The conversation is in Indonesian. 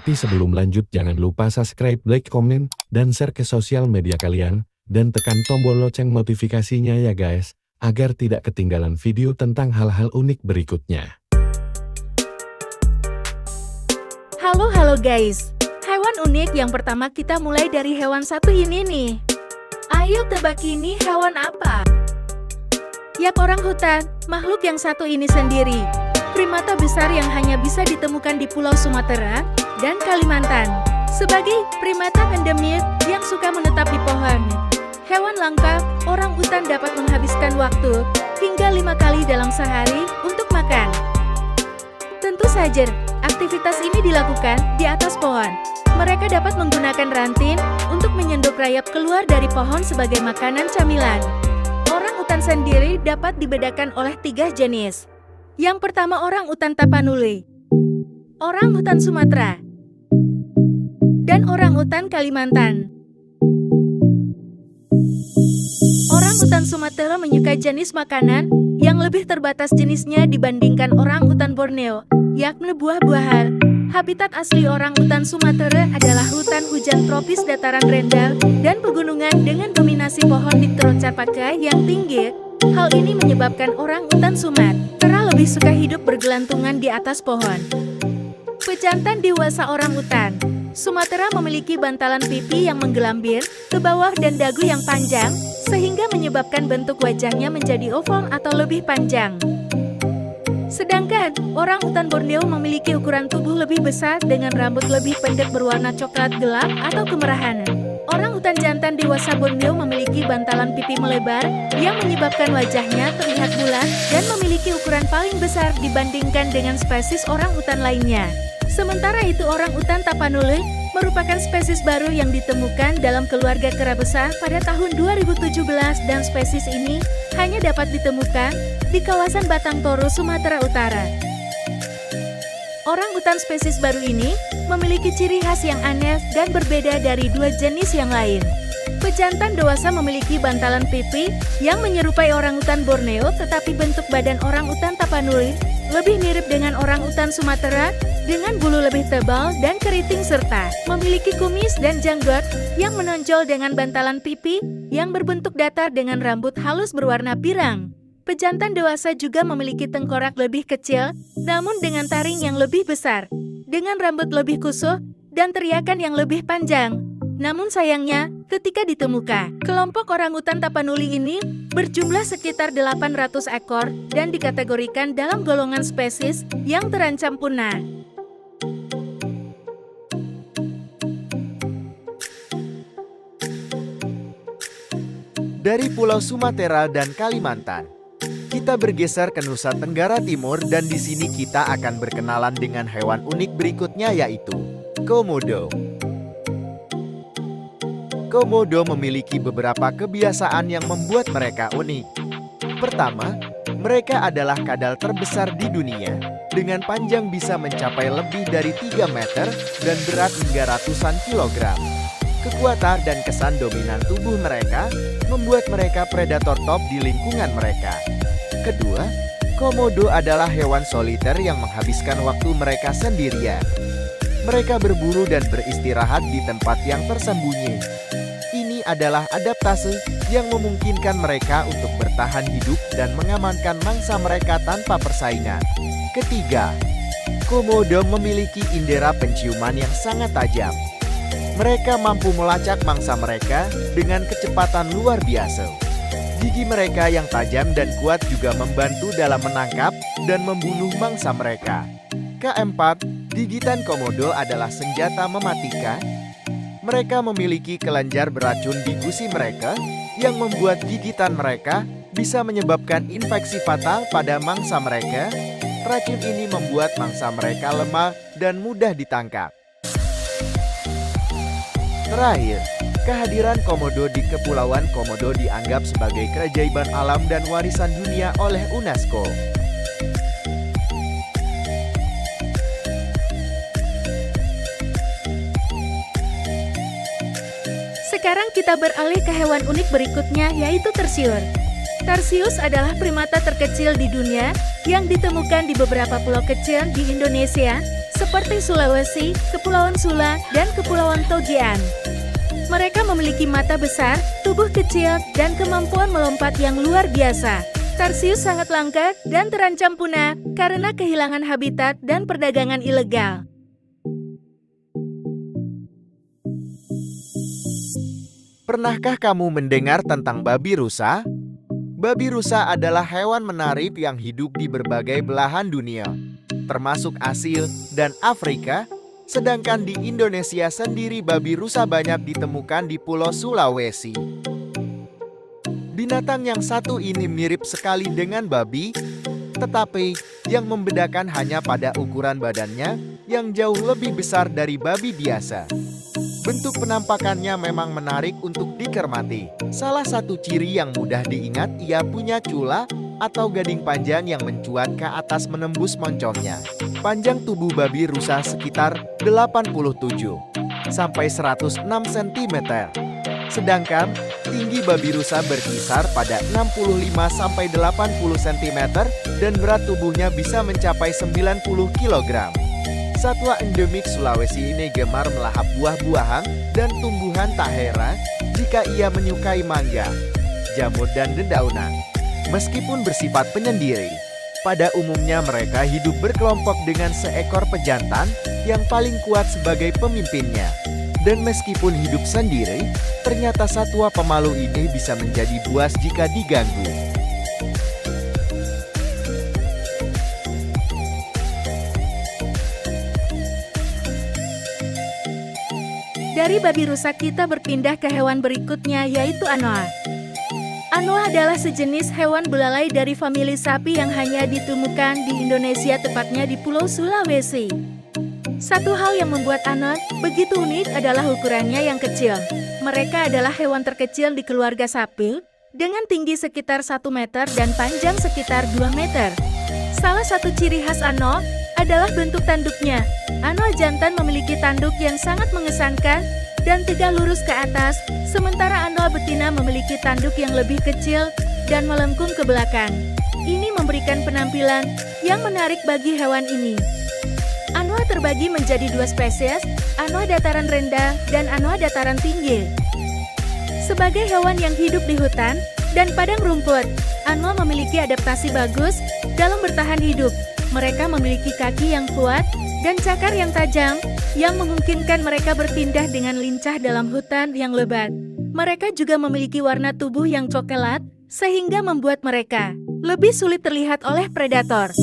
Tapi sebelum lanjut jangan lupa subscribe, like, komen, dan share ke sosial media kalian, dan tekan tombol lonceng notifikasinya ya guys, agar tidak ketinggalan video tentang hal-hal unik berikutnya. Halo guys, hewan unik yang pertama kita mulai dari hewan satu ini nih. Ayo tebak ini hewan apa? Yap, orang hutan, makhluk yang satu ini sendiri. Primata besar yang hanya bisa ditemukan di Pulau Sumatera dan Kalimantan. Sebagai primata endemik yang suka menetap di pohon. Hewan langka, orang hutan dapat menghabiskan waktu hingga 5 kali dalam sehari untuk makan. Tentu saja, aktivitas ini dilakukan di atas pohon. Mereka dapat menggunakan ranting untuk menyendok rayap keluar dari pohon sebagai makanan camilan. Orang utan sendiri dapat dibedakan oleh 3 jenis. Yang pertama orang utan Tapanuli, orang utan Sumatera, dan orang utan Kalimantan. Orang utan Sumatera menyukai jenis makanan yang lebih terbatas jenisnya dibandingkan orang utan Borneo, yakni buah-buahan. Habitat asli orang utan Sumatera adalah hutan hujan tropis dataran rendah dan pegunungan dengan dominasi pohon Dipterocarpaca yang tinggi. Hal ini menyebabkan orang utan Sumatera lebih suka hidup bergelantungan di atas pohon. Pejantan dewasa orang utan Sumatera memiliki bantalan pipi yang menggelambir ke bawah dan dagu yang panjang, sehingga menyebabkan bentuk wajahnya menjadi oval atau lebih panjang. Sedangkan, orang utan Borneo memiliki ukuran tubuh lebih besar dengan rambut lebih pendek berwarna coklat gelap atau kemerahan. Orang utan jantan dewasa Borneo memiliki bantalan pipi melebar yang menyebabkan wajahnya terlihat bulat dan memiliki ukuran paling besar dibandingkan dengan spesies orang utan lainnya. Sementara itu orang utan Tapanuli merupakan spesies baru yang ditemukan dalam keluarga kera besar pada tahun 2017 dan spesies ini hanya dapat ditemukan di kawasan Batang Toru, Sumatera Utara. Orang utan spesies baru ini memiliki ciri khas yang aneh dan berbeda dari 2 jenis yang lain. Pejantan dewasa memiliki bantalan pipi yang menyerupai orang utan Borneo, tetapi bentuk badan orang utan Tapanuli lebih mirip dengan orang utan Sumatera dengan bulu lebih tebal dan keriting serta memiliki kumis dan janggut yang menonjol dengan bantalan pipi yang berbentuk datar dengan rambut halus berwarna pirang. Pejantan dewasa juga memiliki tengkorak lebih kecil, namun dengan taring yang lebih besar, dengan rambut lebih kusut, dan teriakan yang lebih panjang. Namun sayangnya, ketika ditemukan, kelompok orangutan Tapanuli ini berjumlah sekitar 800 ekor dan dikategorikan dalam golongan spesies yang terancam punah. Dari Pulau Sumatera dan Kalimantan, kita bergeser ke Nusa Tenggara Timur dan di sini kita akan berkenalan dengan hewan unik berikutnya yaitu Komodo. Komodo memiliki beberapa kebiasaan yang membuat mereka unik. Pertama, mereka adalah kadal terbesar di dunia, dengan panjang bisa mencapai lebih dari 3 meter dan berat hingga ratusan kilogram. Kekuatan dan kesan dominan tubuh mereka membuat mereka predator top di lingkungan mereka. Kedua, Komodo adalah hewan soliter yang menghabiskan waktu mereka sendirian. Mereka berburu dan beristirahat di tempat yang tersembunyi. Ini adalah adaptase yang memungkinkan mereka untuk bertahan hidup dan mengamankan mangsa mereka tanpa persaingan. Ketiga, Komodo memiliki indera penciuman yang sangat tajam. Mereka mampu melacak mangsa mereka dengan kecepatan luar biasa. Gigi mereka yang tajam dan kuat juga membantu dalam menangkap dan membunuh mangsa mereka. Keempat, gigitan Komodo adalah senjata mematikan. Mereka memiliki kelenjar beracun di gusi mereka yang membuat gigitan mereka bisa menyebabkan infeksi fatal pada mangsa mereka. Racun ini membuat mangsa mereka lemah dan mudah ditangkap. Terakhir, kehadiran Komodo di Kepulauan Komodo dianggap sebagai keajaiban alam dan warisan dunia oleh UNESCO. Sekarang kita beralih ke hewan unik berikutnya yaitu tarsius. Tarsius adalah primata terkecil di dunia yang ditemukan di beberapa pulau kecil di Indonesia, seperti Sulawesi, Kepulauan Sula, dan Kepulauan Togian. Mereka memiliki mata besar, tubuh kecil, dan kemampuan melompat yang luar biasa. Tarsius sangat langka dan terancam punah karena kehilangan habitat dan perdagangan ilegal. Pernahkah kamu mendengar tentang babi rusa? Babi rusa adalah hewan menarik yang hidup di berbagai belahan dunia, termasuk Asia dan Afrika, sedangkan di Indonesia sendiri babi rusa banyak ditemukan di Pulau Sulawesi. Binatang yang satu ini mirip sekali dengan babi, tetapi yang membedakan hanya pada ukuran badannya yang jauh lebih besar dari babi biasa. Bentuk penampakannya memang menarik untuk dicermati. Salah satu ciri yang mudah diingat, ia punya cula atau gading panjang yang mencuat ke atas menembus moncongnya. Panjang tubuh babi rusa sekitar 87 sampai 106 cm. Sedangkan tinggi babi rusa berkisar pada 65 sampai 80 cm dan berat tubuhnya bisa mencapai 90 kg. Satwa endemik Sulawesi ini gemar melahap buah-buahan dan tumbuhan, tak heran jika ia menyukai mangga, jamur, dan dedaunan. Meskipun bersifat penyendiri, pada umumnya mereka hidup berkelompok dengan seekor pejantan yang paling kuat sebagai pemimpinnya. Dan meskipun hidup sendiri, ternyata satwa pemalu ini bisa menjadi buas jika diganggu. Dari babi rusa kita berpindah ke hewan berikutnya, yaitu anoa. Anoa adalah sejenis hewan belalai dari famili sapi yang hanya ditemukan di Indonesia, tepatnya di Pulau Sulawesi. Satu hal yang membuat anoa begitu unik adalah ukurannya yang kecil. Mereka adalah hewan terkecil di keluarga sapi, dengan tinggi sekitar 1 meter dan panjang sekitar 2 meter. Salah satu ciri khas anoa adalah bentuk tanduknya. Anoa jantan memiliki tanduk yang sangat mengesankan dan tegak lurus ke atas, sementara anoa betina memiliki tanduk yang lebih kecil dan melengkung ke belakang. Ini memberikan penampilan yang menarik bagi hewan ini. Anoa terbagi menjadi 2 spesies, anoa dataran rendah dan anoa dataran tinggi. Sebagai hewan yang hidup di hutan dan padang rumput, anoa memiliki adaptasi bagus dalam bertahan hidup. Mereka memiliki kaki yang kuat dan cakar yang tajam, yang memungkinkan mereka berpindah dengan lincah dalam hutan yang lebat. Mereka juga memiliki warna tubuh yang coklat, sehingga membuat mereka lebih sulit terlihat oleh predator.